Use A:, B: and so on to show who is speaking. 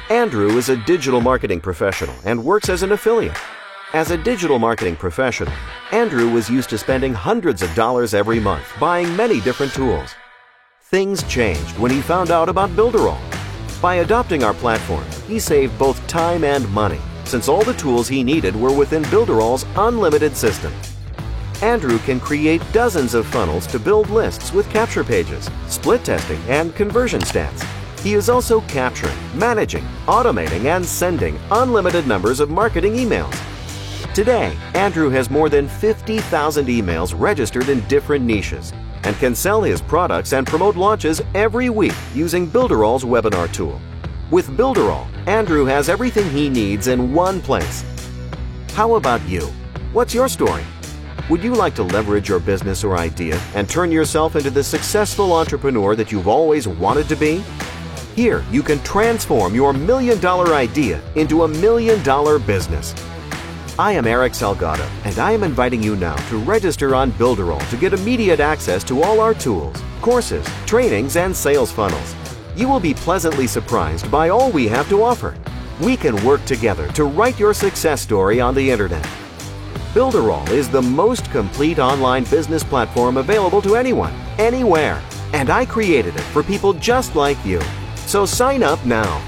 A: Andrew is a digital marketing professional and works as an affiliate. As a digital marketing professional, Andrew was used to spending hundreds of dollars every month buying many different tools. Things changed when he found out about Builderall. By adopting our platform, he saved both time and money, since all the tools he needed were within Builderall's unlimited system. Andrew can create dozens of funnels to build lists with capture pages, split testing, and conversion stats. He is also capturing, managing, automating, and sending unlimited numbers of marketing emails. Today, Andrew has more than 50,000 emails registered in different niches and can sell his products and promote launches every week using Builderall's webinar tool. With Builderall, Andrew has everything he needs in one place. How about you? What's your story? Would you like to leverage your business or idea and turn yourself into the successful entrepreneur that you've always wanted to be? Here, you can transform your $1 million idea into a $1 million business. I am Eric Salgado, and I am inviting you now to register on Builderall to get immediate access to all our tools, courses, trainings, and sales funnels. You will be pleasantly surprised by all we have to offer. We can work together to write your success story on the internet. Builderall is the most complete online business platform available to anyone, anywhere, and I created it for people just like you. So sign up now.